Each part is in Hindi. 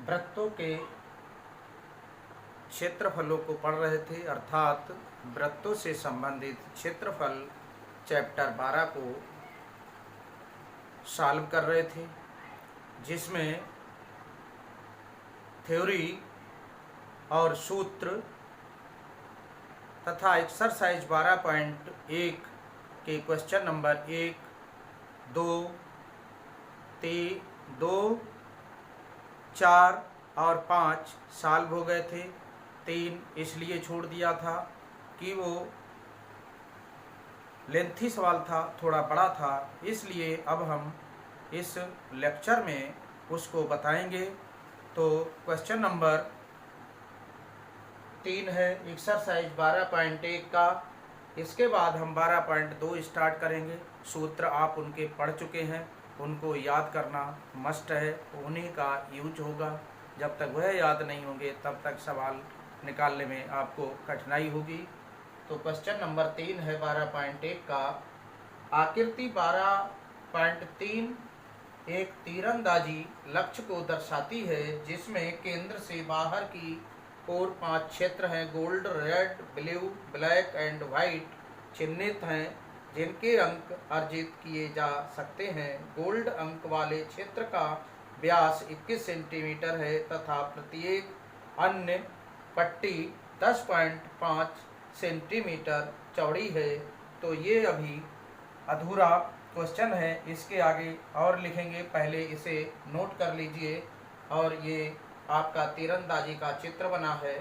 वृत्तों के क्षेत्रफलों को पढ़ रहे थे, अर्थात वृत्तों से संबंधित क्षेत्रफल चैप्टर 12 को सॉल्व कर रहे थे, जिसमें थ्योरी और सूत्र तथा एक्सरसाइज 12.1 के क्वेश्चन नंबर 1, 2, 4 और 5 सॉल्व हो गए थे। 3 इसलिए छोड़ दिया था कि वो लेंथी सवाल था, थोड़ा बड़ा था, इसलिए अब हम इस लेक्चर में उसको बताएंगे। तो क्वेश्चन नंबर 3 है एक्सरसाइज 12.1 का। इसके बाद हम 12.2 स्टार्ट करेंगे। सूत्र आप उनके पढ़ चुके हैं, उनको याद करना मस्ट है, उन्हीं का यूज होगा। जब तक वह याद नहीं होंगे तब तक सवाल निकालने में आपको कठिनाई होगी। तो क्वेश्चन नंबर 3 है 12.1 का। आकृति 12.3 एक तीरंदाजी लक्ष्य को दर्शाती है, जिसमें केंद्र से बाहर की ओर 5 क्षेत्र हैं। Gold, red, blue, black and white चिन्हित हैं, जिनके अंक अर्जित किए जा सकते हैं। गोल्ड अंक वाले क्षेत्र का व्यास 21 सेंटीमीटर है तथा प्रत्येक अन्य पट्टी 10.5 सेंटीमीटर चौड़ी है। तो ये अभी अधूरा क्वेश्चन है, इसके आगे और लिखेंगे, पहले इसे नोट कर लीजिए। और ये आपका तीरंदाजी का चित्र बना है,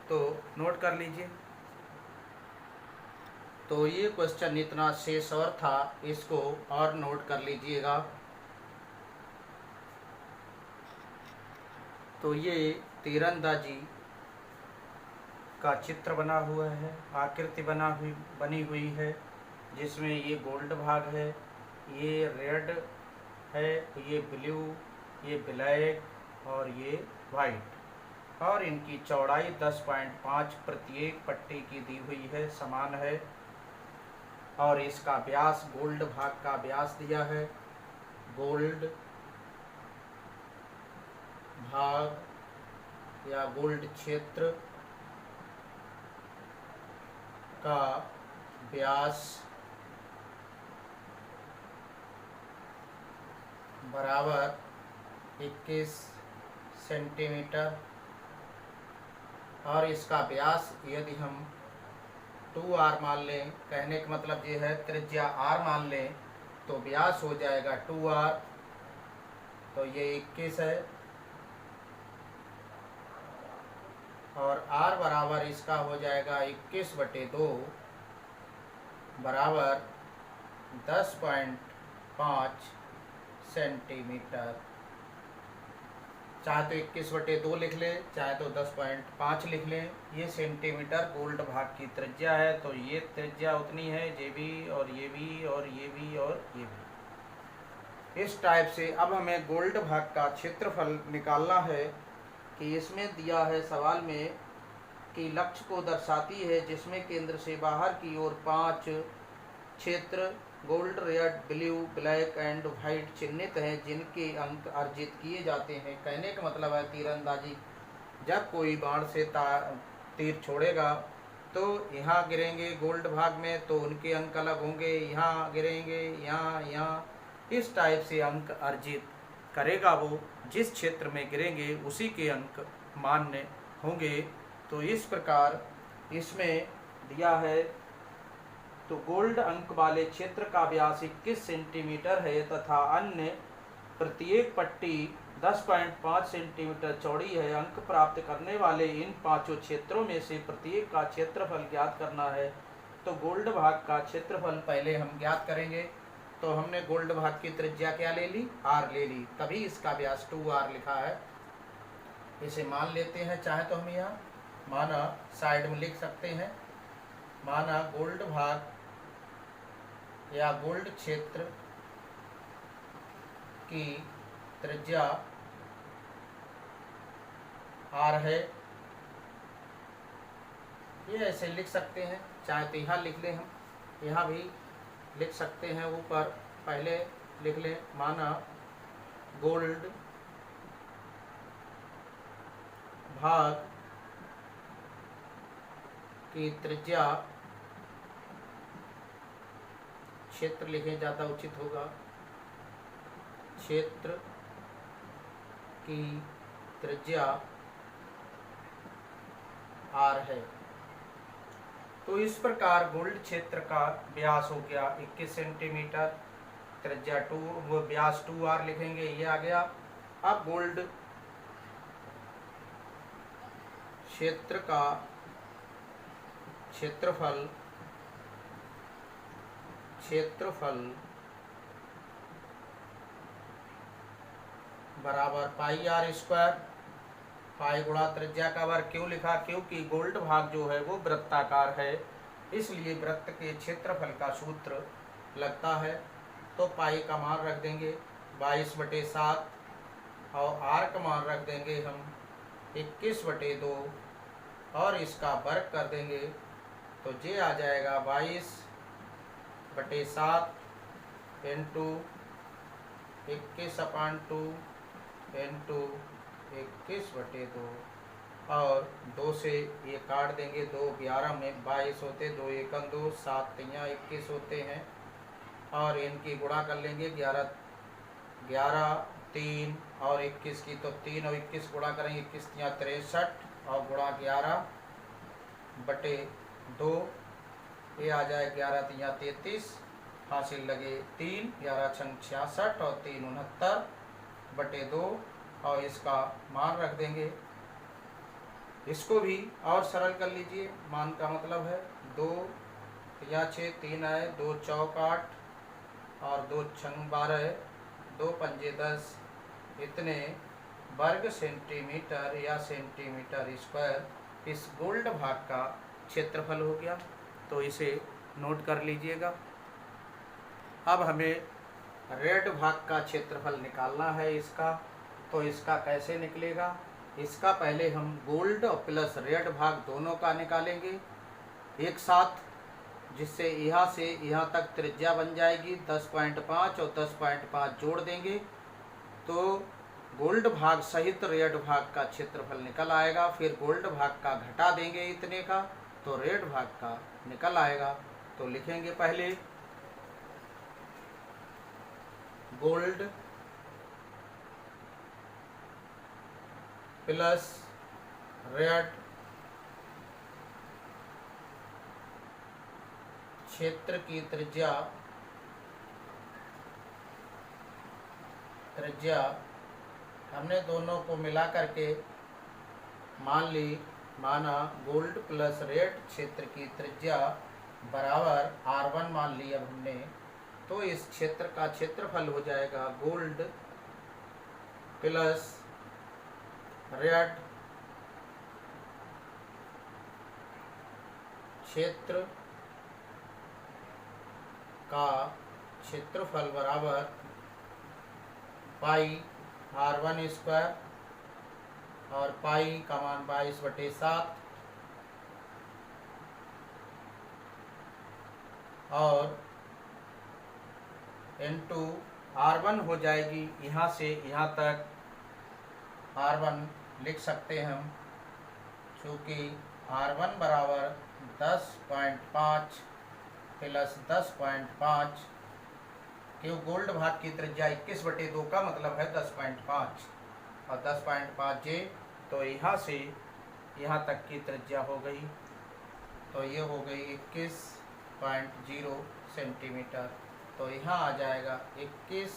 तो नोट कर लीजिए। तो ये क्वेश्चन इतना शेष और था, इसको और नोट कर लीजिएगा। तो ये तीरंदाजी का चित्र बना हुआ है, आकृति बनी हुई है, जिसमें ये गोल्ड भाग है, ये रेड है, ये ब्लू, ये ब्लैक और ये वाइट। और इनकी चौड़ाई 10.5 प्रत्येक पट्टी की दी हुई है, समान है। और इसका व्यास, गोल्ड भाग का व्यास दिया है। गोल्ड भाग या गोल्ड क्षेत्र का व्यास बराबर 21 सेंटीमीटर। और इसका व्यास यदि हम 2r मान लें, कहने का मतलब ये है त्रिज्या r मान लें, तो व्यास हो जाएगा 2r। तो ये 21 है और r बराबर इसका हो जाएगा 21/2 बराबर 10.5 सेंटीमीटर। चाहे तो 21/2 लिख लें, चाहे तो 10.5 लिख लें। ये सेंटीमीटर गोल्ड भाग की त्रिज्या है, तो ये त्रिज्या उतनी है, ये भी और ये भी और ये भी और ये भी। इस टाइप से अब हमें गोल्ड भाग का क्षेत्रफल निकालना है कि इसमें दिया है सवाल में कि लक्ष्य को दर्शाती है, जिसमें केंद्र से बाहर की ओर 5 क्षेत्र gold, red, blue, black and white चिन्हित हैं, जिनके अंक अर्जित किए जाते हैं। कहने का मतलब है तीरंदाजी जब कोई बाण से तीर छोड़ेगा तो यहाँ गिरेंगे गोल्ड भाग में, तो उनके अंक अलग होंगे, यहाँ गिरेंगे, यहाँ इस टाइप से अंक अर्जित करेगा। वो जिस क्षेत्र में गिरेंगे उसी के अंक मान्य होंगे। तो इस प्रकार इसमें दिया है। तो गोल्ड अंक वाले क्षेत्र का व्यास 21 सेंटीमीटर है तथा अन्य प्रत्येक पट्टी 10.5 सेंटीमीटर चौड़ी है। अंक प्राप्त करने वाले इन 5 क्षेत्रों में से प्रत्येक का क्षेत्रफल ज्ञात करना है। तो गोल्ड भाग का क्षेत्रफल पहले हम ज्ञात करेंगे। तो हमने गोल्ड भाग की त्रिज्या क्या ले ली, r ले ली, तभी इसका व्यास 2r लिखा है। इसे मान लेते हैं, चाहे तो हम यहाँ माना साइड में लिख सकते हैं। माना गोल्ड भाग या गोल्ड क्षेत्र की त्रिज्या r है। ये ऐसे लिख सकते हैं, चाहे तो यहाँ लिख लें, हम यहाँ भी लिख सकते हैं। ऊपर पहले लिख लें, माना गोल्ड भाग की त्रिज्या, क्षेत्र लिखें ज़्यादा उचित होगा, क्षेत्र की त्रिज्या r है। तो इस प्रकार गोल्ड क्षेत्र का व्यास हो गया 21 सेंटीमीटर, त्रिज्या 2, वो व्यास 2r लिखेंगे, ये आ गया। अब गोल्ड क्षेत्र का क्षेत्रफल बराबर पाई आर स्क्वायर, पाई गुणा त्रिज्या का वर्ग। क्यों लिखा? क्योंकि गोल्ड भाग जो है वो वृत्ताकार है, इसलिए वृत्त के क्षेत्रफल का सूत्र लगता है। तो पाई का मान रख देंगे 22/7 और आर का मान रख देंगे हम 21/2 और इसका वर्ग कर देंगे तो ये आ जाएगा 22/7 इंटू 21/2 इंटू 21/2 और 2 से ये काट देंगे, 2 11 में 22 होते, 2 एकम 2, 7 तियाँ 21 होते हैं और इनकी गुणा कर लेंगे 11 3 और 21 की, तो 3 और 21 गुणा करेंगे, 21 तियाँ 63 और गुणा 11/2, ये आ जाए 11 तियाँ 33, हासिल लगे 3, 11 छंग 66 और 3 69/2 और इसका मान रख देंगे। इसको भी और सरल कर लीजिए, मान का मतलब है 2 तियाँ 6, 3 आए, 2 चौक 8 और 2 छंग 12, 2 पंजे 10, इतने वर्ग सेंटीमीटर या सेंटीमीटर स्क्वायर इस गोल्ड भाग का क्षेत्रफल हो गया। तो इसे नोट कर लीजिएगा। अब हमें रेड भाग का क्षेत्रफल निकालना है इसका, तो इसका कैसे निकलेगा? इसका पहले हम गोल्ड और प्लस रेड भाग दोनों का निकालेंगे एक साथ, जिससे यहाँ से यहाँ तक त्रिज्या बन जाएगी 10.5 और 10.5 जोड़ देंगे तो गोल्ड भाग सहित रेड भाग का क्षेत्रफल निकल आएगा। फिर गोल्ड भाग का घटा देंगे इतने का तो रेड भाग का निकल आएगा। तो लिखेंगे पहले गोल्ड प्लस रेड क्षेत्र की त्रिज्या हमने दोनों को मिला करके माना गोल्ड प्लस रेड क्षेत्र की त्रिज्या बराबर r1 मान लिया हमने। तो इस क्षेत्र का क्षेत्रफल हो जाएगा गोल्ड प्लस रेड क्षेत्र का क्षेत्रफल बराबर पाई r1 स्क्वायर और पाई का मान 22/7 और इंटू r1 हो जाएगी, यहाँ से यहाँ तक r1 लिख सकते हैं हम, चूँकि r1 बराबर 10.5 प्लस 10.5, क्यों गोल्ड भाग की त्रिज्या 21/2 का मतलब है 10.5 और 10.5 जे, तो यहाँ से यहाँ तक की त्रिज्या हो गई, तो ये हो गई 21.0 सेंटीमीटर। तो यहाँ आ जाएगा 21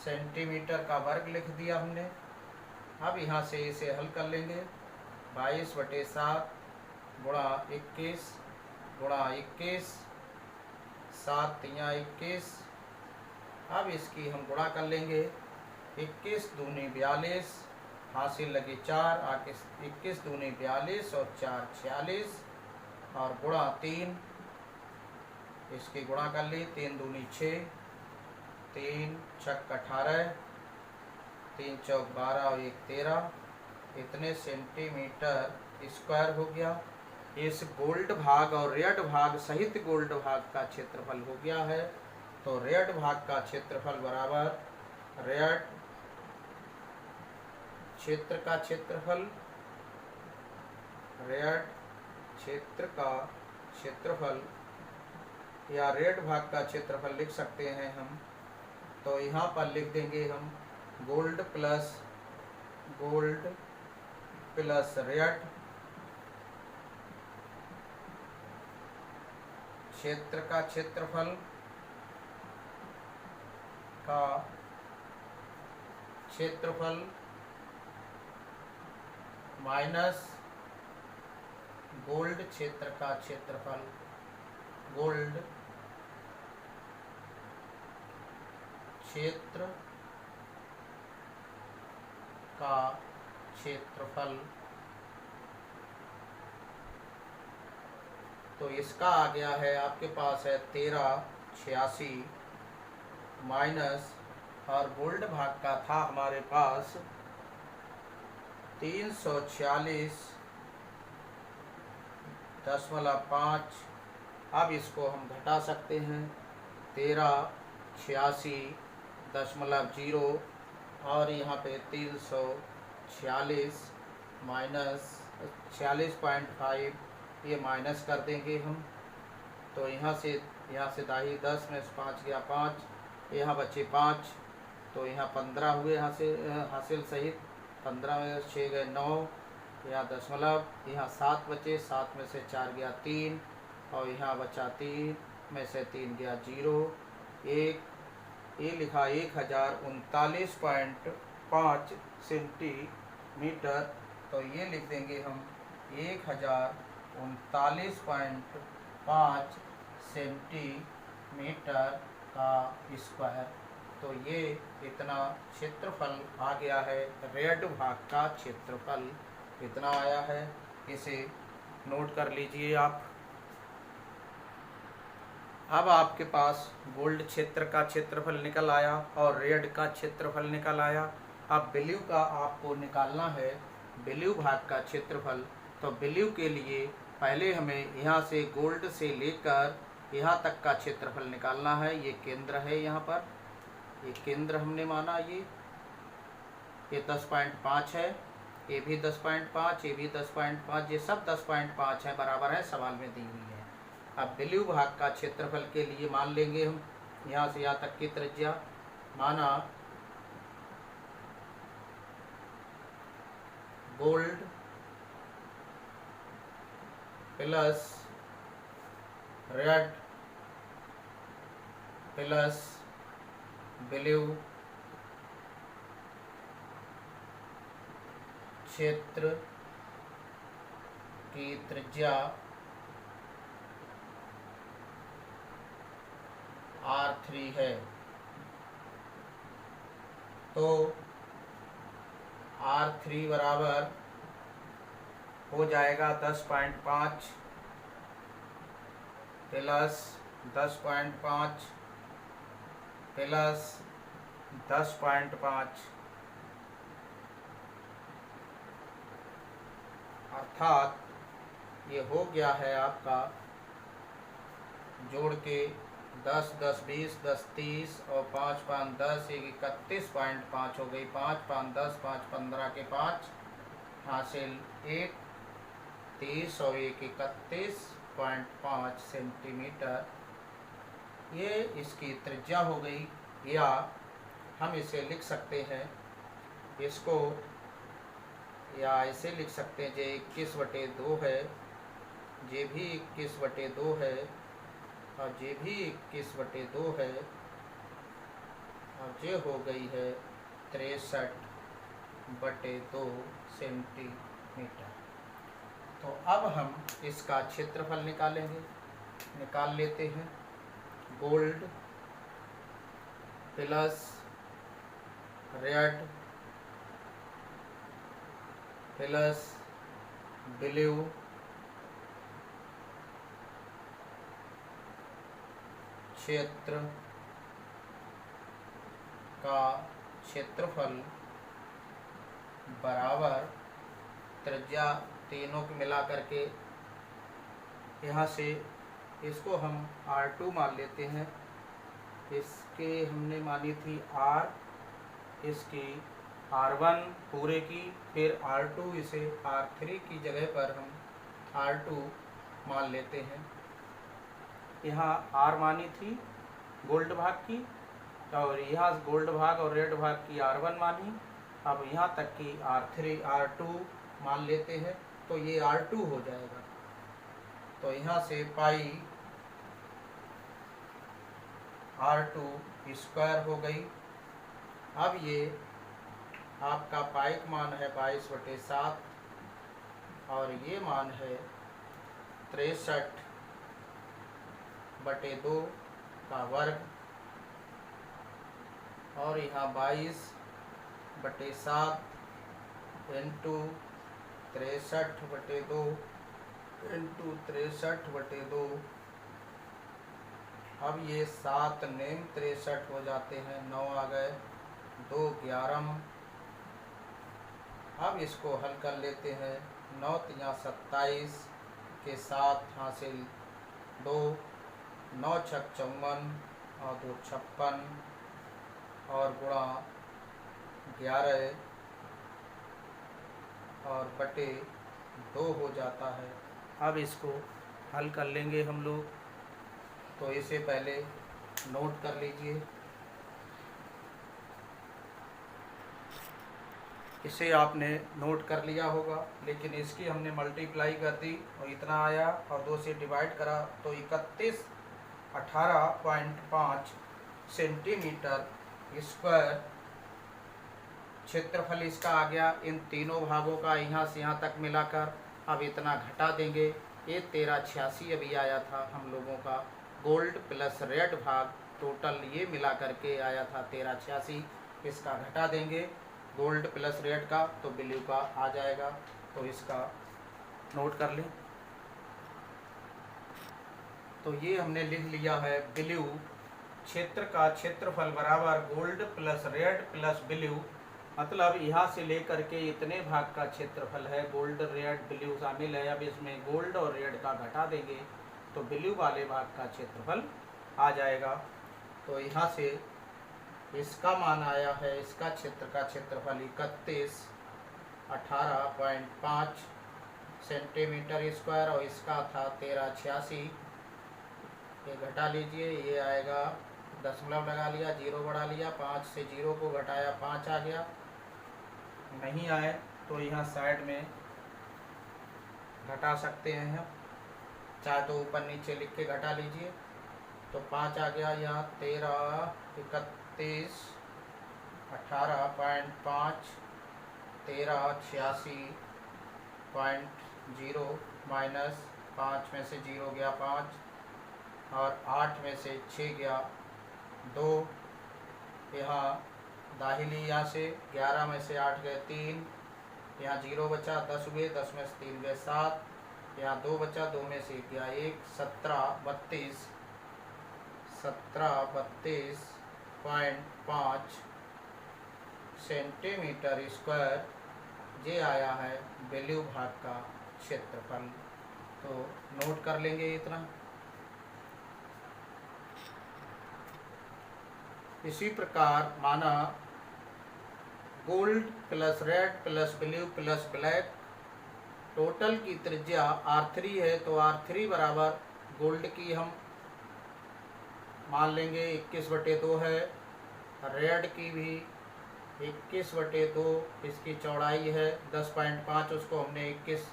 सेंटीमीटर का वर्ग लिख दिया हमने। अब यहाँ से इसे हल कर लेंगे, 22/7 गुणा 21 गुणा 21, 7 तियाँ 21। अब इसकी हम गुणा कर लेंगे, 21 दूनी 42, हासिल लगे 4, आके 21 दूनी 42 और 4 46 और गुणा 3, इसकी गुणा कर ली, 3 दूनी 6, 3 छक 18, 3 चौक 12 और 1 13, इतने सेंटीमीटर स्क्वायर हो गया। इस गोल्ड भाग और रेड भाग सहित गोल्ड भाग का क्षेत्रफल हो गया है। तो रेड भाग का क्षेत्रफल बराबर रेड क्षेत्र का क्षेत्रफल, रेड क्षेत्र का क्षेत्रफल या रेड भाग का क्षेत्रफल लिख सकते हैं हम। तो यहाँ पर लिख देंगे हम गोल्ड प्लस रेड क्षेत्र का क्षेत्रफल माइनस गोल्ड क्षेत्र का क्षेत्रफल, गोल्ड क्षेत्र का क्षेत्रफल। तो इसका आ गया है आपके पास है 1386 माइनस, और गोल्ड भाग का था हमारे पास 346.5। अब इसको हम घटा सकते हैं 1386.0 और यहाँ पे 346 माइनस 46.5, ये माइनस कर देंगे हम। तो यहाँ से दाही 10 में से 5 गया 5, यहाँ बचे 5, तो यहाँ 15 हुए यहाँ से हासिल सहित, 15 में 6 गए 9, यहाँ दशमलव, यहाँ 7 बचे, 7 में से 4 गया 3, और यहाँ बचा 3 में से 3 गया 0, 1, ये लिखा 1039.5 सेंटीमीटर। तो ये लिख देंगे हम 1039.5 सेंटीमीटर का स्क्वायर। तो ये इतना क्षेत्रफल आ गया है, रेड भाग का क्षेत्रफल इतना आया है, इसे नोट कर लीजिए आप। अब आपके पास गोल्ड क्षेत्र का क्षेत्रफल निकल आया और रेड का क्षेत्रफल निकल आया। अब ब्लू का आपको निकालना है, ब्लू भाग का क्षेत्रफल। तो ब्लू के लिए पहले हमें यहाँ से गोल्ड से लेकर यहाँ तक का क्षेत्रफल निकालना है। ये केंद्र है, यहाँ पर ये केंद्र हमने माना, ये 10.5 है, ये भी 10.5, ये भी 10.5, ये सब 10.5 है, बराबर है, सवाल में दी हुई है। अब ब्लू भाग का क्षेत्रफल के लिए मान लेंगे हम यहाँ से यहाँ तक की त्रिज्या, माना gold plus red plus blue क्षेत्र की त्रिज्या R3 है। तो R3 बराबर हो जाएगा 10.5 प्लस 10.5 प्लस 10.5, अर्थात ये हो गया है आपका जोड़ के 10, 10, 20, 10, 30 और 5, 5, 10, 31.5 हो गई। 5, 5, 10, 5, 15 के 5 हासिल 1, 30 और 1, 31.5 सेंटीमीटर, ये इसकी त्रिज्या हो गई। या हम इसे लिख सकते हैं, इसको या ऐसे लिख सकते हैं, जे 21/2 है, जे भी 21/2 है, और जे भी 21/2 है, और जे हो गई है 63/2 सेंटीमीटर। तो अब हम इसका क्षेत्रफल निकाल लेते हैं। Gold plus red plus blue क्षेत्र का क्षेत्रफल बराबर त्रिज्या तीनों को मिला करके, यहाँ से इसको हम R2 मान लेते हैं, इसके हमने मानी थी R, इसकी R1 पूरे की, फिर R2, इसे R3 की जगह पर हम R2 मान लेते हैं। यहाँ R मानी थी गोल्ड भाग की, और यहाँ गोल्ड भाग और रेड भाग की R1 मानी। अब यहाँ तक की R3 R2 मान लेते हैं, तो ये R2 हो जाएगा। तो यहाँ से पाई R2 स्क्वायर हो गई। अब ये आपका पाई का मान है 22/7 और ये मान है 63/2 का वर्ग, और यहाँ 22/7 इंटू 63/2 इंटू 63/2। अब ये 7 नेम 63 हो जाते हैं, 9 आ गए, 2 11। अब इसको हल कर लेते हैं। 9 तिया 27 के साथ हासिल 2, 9 छक 54 और 2 56 और गुणा 11 और बटे 2 हो जाता है। अब इसको हल कर लेंगे हम लोग, तो इसे पहले नोट कर लीजिए। इसे आपने नोट कर लिया होगा, लेकिन इसकी हमने मल्टीप्लाई कर दी और इतना आया, और 2 से डिवाइड करा तो 18.5 सेंटीमीटर स्क्वायर क्षेत्रफल इसका आ गया। इन तीनों भागों का यहाँ से यहाँ तक मिलाकर अब इतना घटा देंगे। ये 1386 अभी आया था हम लोगों का, गोल्ड प्लस रेड भाग टोटल ये मिला करके आया था 1386। इसका घटा देंगे गोल्ड प्लस रेड का, तो ब्लू का आ जाएगा। तो इसका नोट कर लें। तो ये हमने लिख लिया है, ब्लू क्षेत्र का क्षेत्रफल बराबर gold plus red plus blue, मतलब यहाँ से लेकर के इतने भाग का क्षेत्रफल है। गोल्ड रेड ब्लू शामिल है। अब इसमें गोल्ड और रेड का घटा देंगे तो ब्लू वाले भाग का क्षेत्रफल आ जाएगा। तो यहाँ से इसका मान आया है, इसका क्षेत्र का क्षेत्रफल 18.5 सेंटीमीटर स्क्वायर, और इसका था 1386। ये घटा लीजिए, ये आएगा, दशमलव लगा लिया, 0 बढ़ा लिया, 5 से 0 को घटाया 5 आ गया। नहीं आए तो यहाँ साइड में घटा सकते हैं हम, चाहे तो ऊपर नीचे लिख के घटा लीजिए। तो 5 आ गया, यहाँ 13 31 18.5 1386.0 माइनस 5 में से 0 गया 5, और 8 में से 6 गया 2, यहाँ दाहिनी यहाँ से 11 में से 8 गए 3, यहाँ 0 बचा, 10 हुए, 10 में से 3 गए 7, यहाँ 2 बचा, 2 में से 1 गया 1, 17.5 सेंटीमीटर स्क्वायर ये आया है ब्लू भाग का क्षेत्रफल। तो नोट कर लेंगे इतना। इसी प्रकार माना gold plus red plus blue plus black total की त्रिज्या R3 है, तो R3 बराबर गोल्ड की हम मान लेंगे 21/2 है, रेड की भी 21/2 इसकी चौड़ाई है, 10.5 उसको हमने 21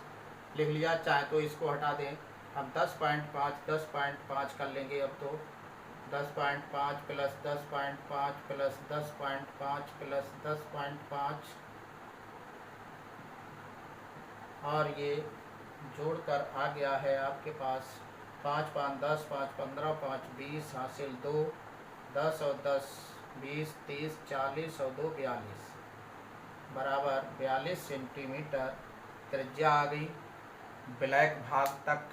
लिख लिया, चाहे तो इसको हटा दें हम 10.5 कर लेंगे। अब तो 10.5 प्लस 10.5 प्लस 10.5 प्लस 10.5, और ये जोड़कर आ गया है आपके पास 5 5 10 5 15 5 20 हासिल 2, 10 और 10 20 30 40 और 2 42 बराबर 42 सेंटीमीटर त्रिज्या आ गई ब्लैक भाग तक,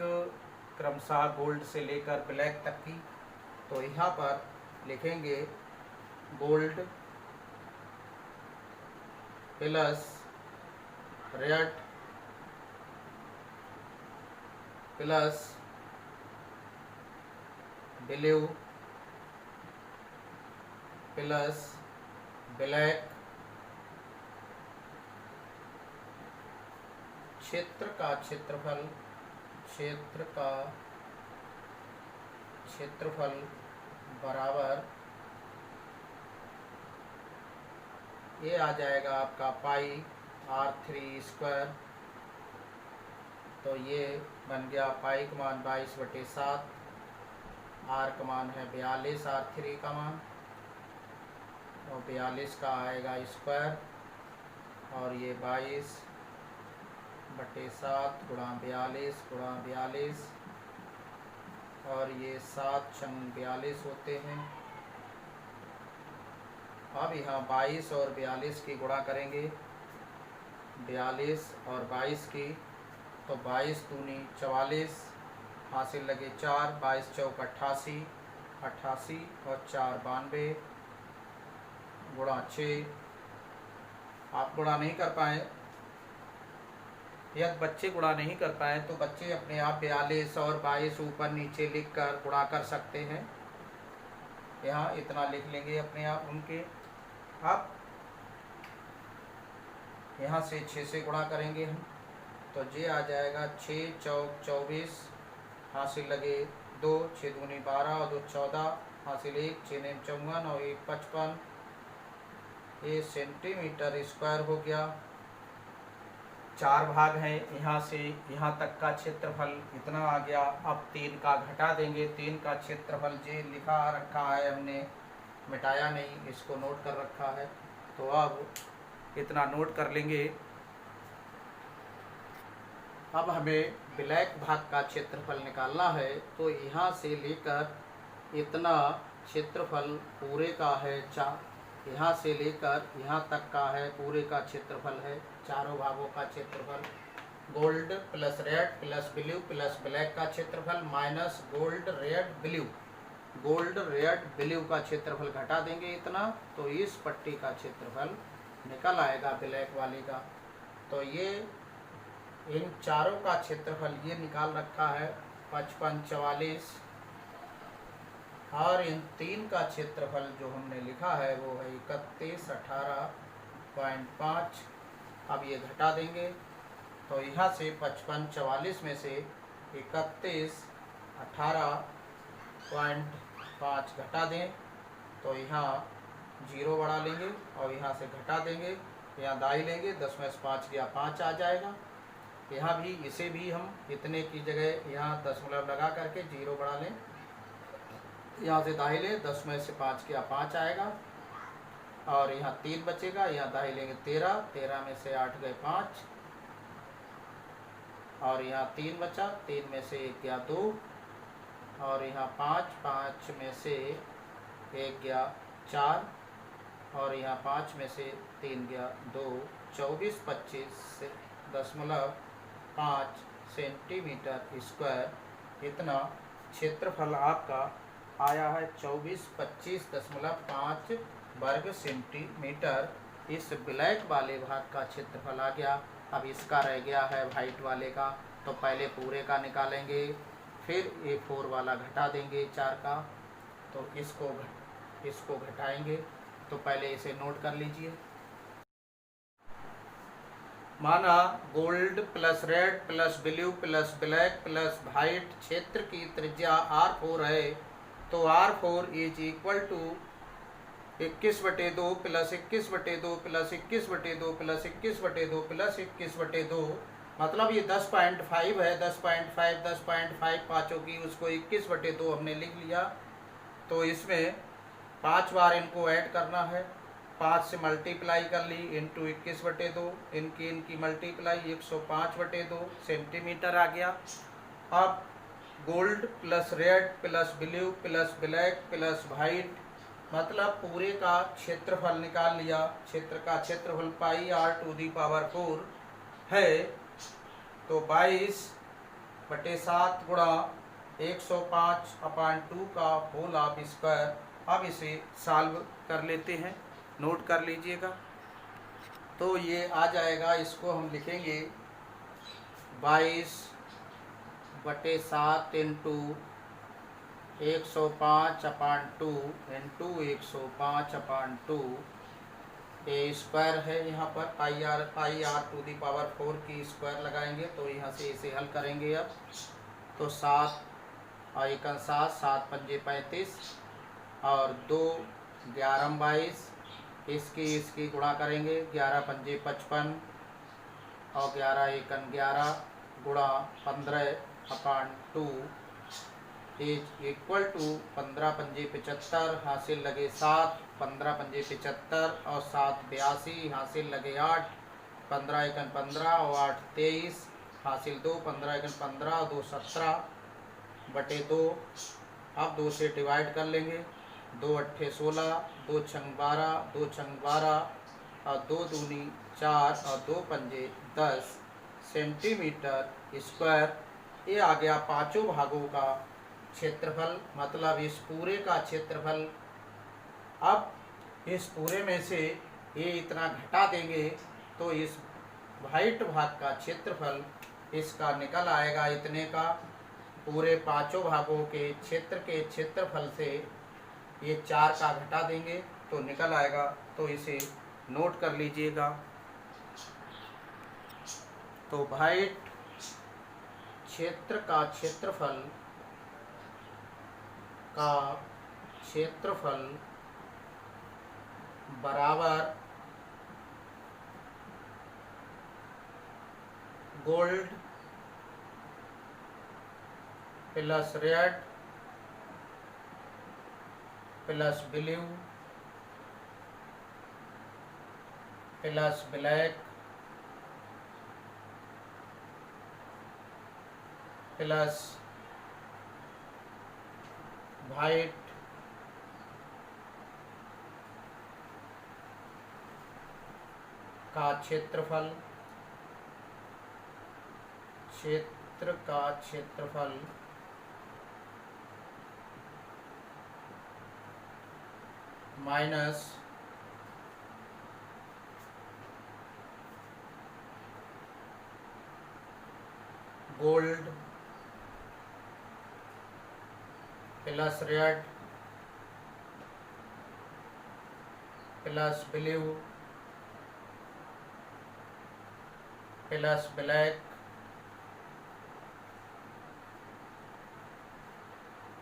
क्रमशः गोल्ड से लेकर ब्लैक तक की। तो यहाँ पर लिखेंगे gold plus red plus blue plus black क्षेत्र का क्षेत्रफल बराबर ये आ जाएगा आपका पाई r3²। तो ये बन गया पाई का मान 22/7, r का मान है 42, r3 का मान, और 42 का आएगा स्क्वायर, और ये 22/7 गुणा 42 गुणा 42, और ये 7 छंग 42 होते हैं। अब यहाँ 22 और 42 की गुणा करेंगे, 42 और 22 की, तो 22 दूनी 44, हासिल लगे 4, 22 चौक 88, 88 और 4 92, गुणा 6। आप गुणा नहीं कर पाए, यदि बच्चे गुणा नहीं कर पाए तो बच्चे अपने आप 42 और 22 ऊपर नीचे लिखकर गुणा कर सकते हैं। यहाँ इतना लिख लेंगे अपने आप उनके। अब यहाँ से 6 से गुणा करेंगे हम, तो ये आ जाएगा 6 चौक 24, हासिल लगे 2, 6 दूनी 12 और 2 14, हासिल 1, 6 नेम 54 और 1 55। ये सेंटीमीटर स्क्वायर हो गया। 4 भाग हैं, यहाँ से यहाँ तक का क्षेत्रफल इतना आ गया। अब 3 का घटा देंगे, 3 का क्षेत्रफल जे लिखा रखा है हमने, मिटाया नहीं, इसको नोट कर रखा है, तो अब इतना नोट कर लेंगे। अब हमें ब्लैक भाग का क्षेत्रफल निकालना है, तो यहाँ से लेकर इतना क्षेत्रफल पूरे का है 4, यहाँ से लेकर यहाँ तक का है पूरे का क्षेत्रफल है, चारों भागों का क्षेत्रफल। Gold plus red plus blue plus black का क्षेत्रफल minus gold red blue, gold red blue का क्षेत्रफल घटा देंगे इतना, तो इस पट्टी का क्षेत्रफल निकल आएगा ब्लैक वाले का। तो ये इन चारों का क्षेत्रफल ये निकाल रखा है 55 44, और इन 3 का क्षेत्रफल जो हमने लिखा है वो है 31 18.5। अब ये घटा देंगे, तो यहाँ से 55 44 में से 31 18.5 घटा दें, तो यहाँ 0 बढ़ा लेंगे और यहाँ से घटा देंगे, यहाँ दाई लेंगे, 10 में से 5 गया 5 आ जाएगा। यहाँ भी इसे भी हम इतने की जगह यहाँ दशमलव लगा करके 0 बढ़ा लें, यहाँ से दाई लें, 10 में से 5 गया 5 आएगा, और यहाँ 3 बचेगा, यहाँ दाई लेंगे 13, 13 में से 8 गए 5, और यहाँ 3 बचा, 3 में से 1 गया 2, और यहाँ 5, 5 में से 1 गया 4, और यहाँ 5 में से 3 गया 2, 24 25.5 सेंटीमीटर स्क्वायर इतना क्षेत्रफल आपका आया है। 24 25.5 वर्ग सेंटीमीटर इस ब्लैक वाले भाग का क्षेत्रफल आ गया। अब इसका रह गया है वाइट वाले का, तो पहले पूरे का निकालेंगे, फिर A4 वाला घटा देंगे 4 का, तो इसको घटाएंगे। तो पहले इसे नोट कर लीजिए। माना gold plus red plus blue plus black plus white क्षेत्र की त्रिज्या R4 है, तो R4 is equal to 21/2 plus 21/2 plus 21/2 plus 21/2 plus 21/2, मतलब ये 10.5 है। 10.5 पाँचों की, उसको 21/2 हमने लिख लिया। तो इसमें 5 बार इनको ऐड करना है, 5 से मल्टीप्लाई कर ली इंटू 21/2, इनकी मल्टीप्लाई 105/2 सेंटीमीटर आ गया। अब gold plus red plus blue plus black plus white, मतलब पूरे का क्षेत्रफल निकाल लिया। क्षेत्र का क्षेत्रफल पाई r⁴ है, तो 22/7 गुणा 105/2 का होल ऑफ स्क्वायर। अब इसे सॉल्व कर लेते हैं, नोट कर लीजिएगा। तो ये आ जाएगा, इसको हम लिखेंगे 22/7 इंटू 105/2 इंटू 105/2 ए स्क्वायर है, यहाँ पर I R to the power 4 की स्क्वायर लगाएंगे तो यहाँ से इसे हल करेंगे। अब तो 7 और 1 7, 7 पंजे 35 और 2 11 22, इसकी गुणा करेंगे, 11 पंजे 55 और 11 1 11 गुणा 15/2 इज इक्वल टू 15 पंजे 75, हासिल लगे 7, 15 पंजे 75 और 7 82, हासिल लगे 8, 15 एकन 15 और 8 23, हासिल 2, 15 एकन 15 और 2 17/2। अब 2 से डिवाइड कर लेंगे, 2 अट्ठे 16, 2 छंग 12, 2 छंग 12 और 2 दूनी 4 और 2 पंजे 10 सेंटीमीटर स्क्वायर। ये आ गया पांचों भागों का क्षेत्रफल, मतलब इस पूरे का क्षेत्रफल। अब इस पूरे में से ये इतना घटा देंगे तो इस वाइट भाग का क्षेत्रफल इसका निकल आएगा इतने का। पूरे पांचों भागों के क्षेत्रफल से ये 4 का घटा देंगे तो निकल आएगा, तो इसे नोट कर लीजिएगा। तो वाइट क्षेत्र का क्षेत्रफल बराबर gold plus red plus blue plus black plus white का क्षेत्रफल minus gold plus red plus blue plus black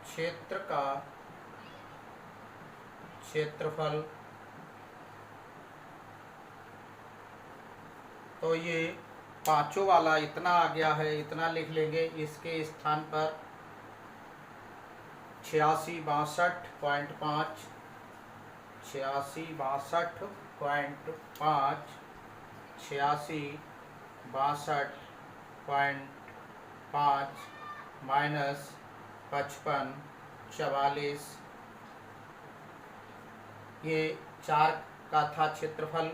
क्षेत्र का क्षेत्रफल। तो ये पांचों वाला इतना आ गया है, इतना लिख लेंगे। इसके स्थान पर 86 62 माइनस 55 44, ये 4 का था क्षेत्रफल।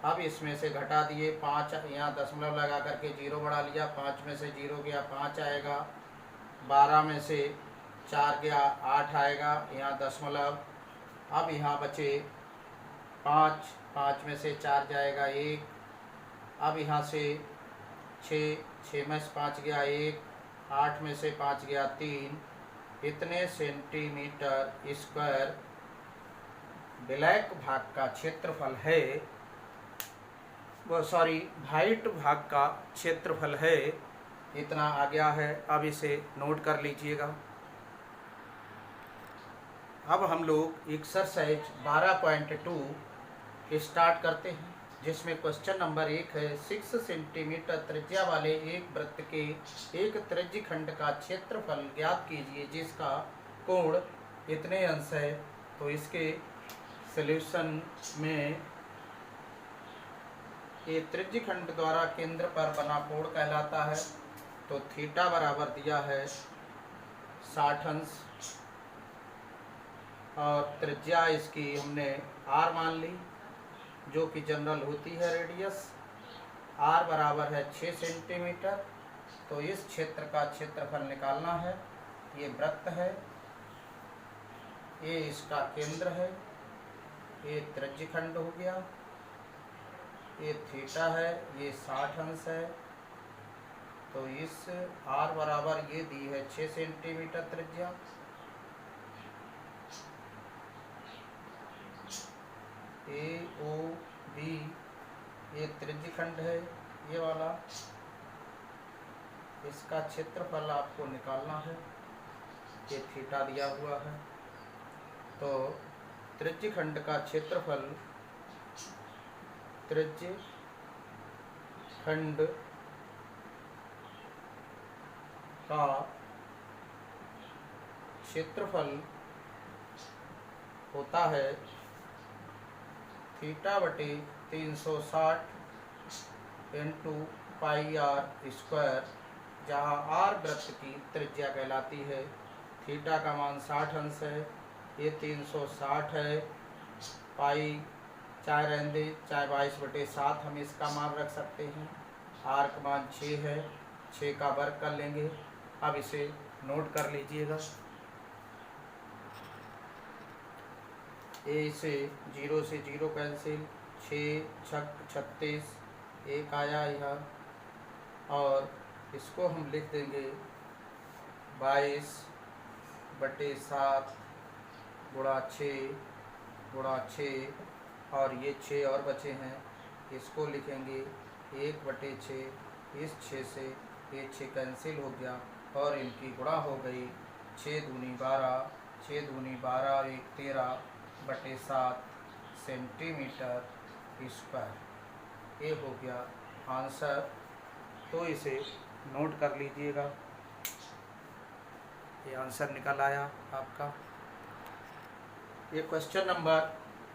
अब इसमें से घटा दिए 5, यहाँ दशमलव लगा करके 0 बढ़ा लिया, 5 में से 0 गया 5 आएगा, 12 में से 4 गया 8 आएगा, यहाँ दशमलव। अब यहाँ बचे 5, 5 में से 4 जाएगा 1, अब यहाँ से 6 में से 5 गया 1, 8 में से 5 गया 3, इतने सेंटीमीटर स्क्वायर ब्लैक भाग का क्षेत्रफल है, वो सॉरी वाइट भाग का क्षेत्रफल है, इतना आ गया है। अब इसे नोट कर लीजिएगा। अब हम लोग एक्सरसाइज 12.2 स्टार्ट करते हैं, जिसमें क्वेश्चन नंबर 1 है 6 सेंटीमीटर त्रिज्या वाले एक वृत्त के एक त्रिज्यखंड का क्षेत्रफल ज्ञात कीजिए जिसका कोण इतने अंश है। तो इसके सॉल्यूशन में ये त्रिज्यखंड द्वारा केंद्र पर बना कोण कहलाता है। तो थीटा बराबर दिया है 60 अंश और त्रिज्या इसकी हमने r मान ली, जो कि जनरल होती है रेडियस। r बराबर है 6 सेंटीमीटर। तो इस क्षेत्र का क्षेत्रफल निकालना है। ये वृत्त है, ये इसका केंद्र है, ये त्रिज्यखंड हो गया, ये थीटा है, ये 60 अंश है। तो इस r बराबर ये दी है 6 सेंटीमीटर त्रिज्या, AO बी, ये त्रिज्यखंड है ये वाला, इसका क्षेत्रफल आपको निकालना है, ये थीटा दिया हुआ है। तो त्रिज्यखंड का क्षेत्रफल, त्रिज्यखंड का क्षेत्रफल होता है थीटा बटे 360 इंटू पाई आर स्क्वायर, जहाँ आर वृत्त की त्रिज्या कहलाती है। थीटा का मान 60 अंश है, ये 360 है, पाई चाहे रहने दे, चाहे 22/7 हम इसका मान रख सकते हैं। आर का मान 6 है, 6 का वर्ग कर लेंगे। अब इसे नोट कर लीजिएगा। ए से 0 से 0 कैंसिल, 6 छक 36, 1 आया यहाँ, और इसको हम लिख देंगे 22/7 गुणा 6 और ये 6 और बचे हैं, इसको लिखेंगे 1/6। इस 6 से ये 6 कैंसिल हो गया और इनकी गुणा हो गई, 6 दूनी 12, 6 दूनी 12 और 1 13/7 सेंटीमीटर स्क्वायर। ये हो गया आंसर। तो इसे नोट कर लीजिएगा, ये आंसर निकल आया आपका। ये क्वेश्चन नंबर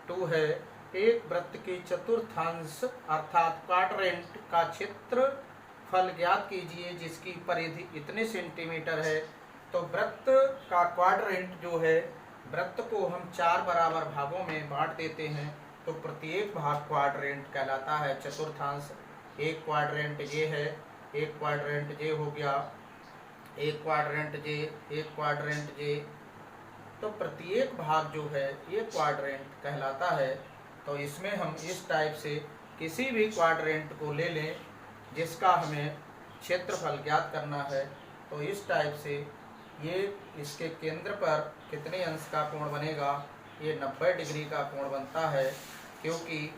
2 है, एक वृत्त के चतुर्थांश अर्थात क्वाड्रेंट का क्षेत्रफल ज्ञात कीजिए जिसकी परिधि इतने सेंटीमीटर है। तो वृत्त का क्वाड्रेंट जो है, वृत्त को हम 4 बराबर भागों में बांट देते हैं, तो प्रत्येक भाग क्वाड्रेंट कहलाता है। चतुर्थांश, एक क्वाड्रेंट ये है, एक क्वाड्रेंट ये हो गया, एक क्वाड्रेंट ये, एक क्वाड्रेंट ये, तो प्रत्येक भाग जो है ये क्वाड्रेंट कहलाता है। तो इसमें हम इस टाइप से किसी भी क्वाड्रेंट को ले लें जिसका हमें क्षेत्रफल ज्ञात करना है। तो इस टाइप से ये इसके केंद्र पर कितने अंश का कोण बनेगा, ये 90 डिग्री का कोण बनता है, क्योंकि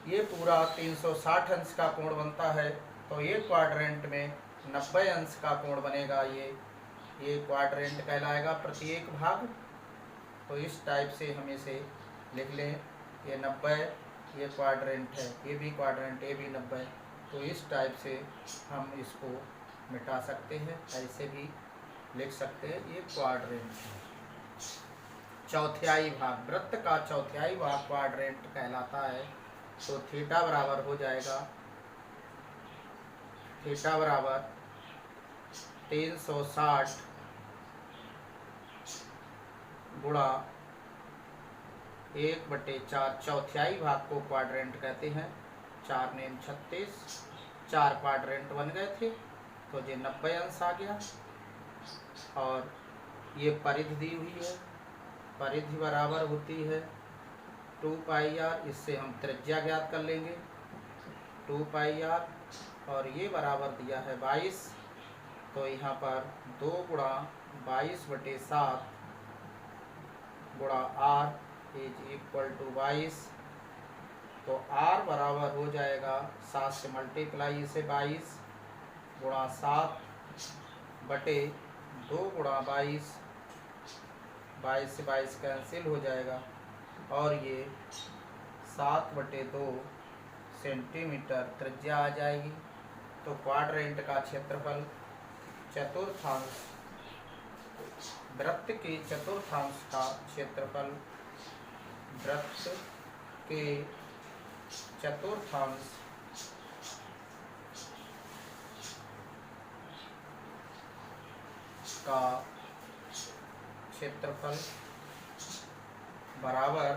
ये पूरा 360 अंश का कोण बनता है। तो ये क्वाड्रेंट में 90 अंश का कोण बनेगा, ये क्वाड्रेंट कहलाएगा प्रत्येक भाग। तो इस टाइप से हम इसे लिख लें, ये 90, ये क्वाड्रेंट है, ये भी क्वाड्रेंट, ये भी 90। तो इस टाइप से हम इसको मिटा सकते हैं, ऐसे भी लिख सकते हैं, ये क्वाड्रेंट है। चौथाई भाग, वृत्त का चौथाई भाग क्वाड्रेंट कहलाता है। तो थीटा बराबर हो जाएगा, थीटा बराबर 360 गुणा 1/4। चौथाई भाग को क्वाड्रेंट कहते हैं। 4 नेम 36, 4 क्वाड्रेंट बन गए थे, तो ये 90 अंश आ गया। और ये परिधि दी हुई है, परिधि बराबर होती है 2πr, इससे हम त्रिज्या ज्ञात कर लेंगे 2πr, और ये बराबर दिया है 22। तो यहाँ पर 2 गुणा 22/7 गुणा r इज इक्वल टू 22। तो r बराबर हो जाएगा 7 से मल्टीप्लाई इसे 22 गुणा 7/2 गुणा 22, 22 से 22 कैंसिल हो जाएगा, और ये 7/2 सेंटीमीटर त्रिज्या आ जाएगी। तो क्वाड्रेंट का क्षेत्रफल, चतुर्थांश, वृत्त के चतुर्थांश का क्षेत्रफल, वृत्त के चतुर्थांश का क्षेत्रफल बराबर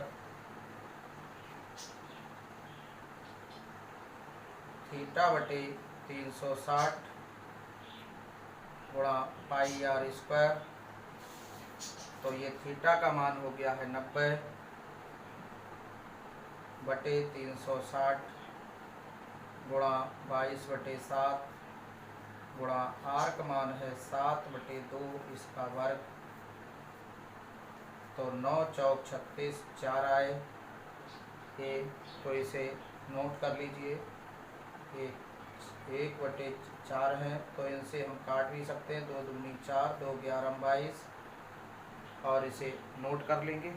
थीटा बटे 360 गुणा πr स्क्वायर। तो ये थीटा का मान हो गया है 90/360 गुणा 22/7 गुणा r का मान है 7/2, इसका वर्ग। तो 9 चौक 36, 4 आए ये, तो इसे नोट कर लीजिए। 1/4 है, तो इनसे हम काट भी सकते हैं। 2 दूनी 4, 2 11 22, और इसे नोट कर लेंगे।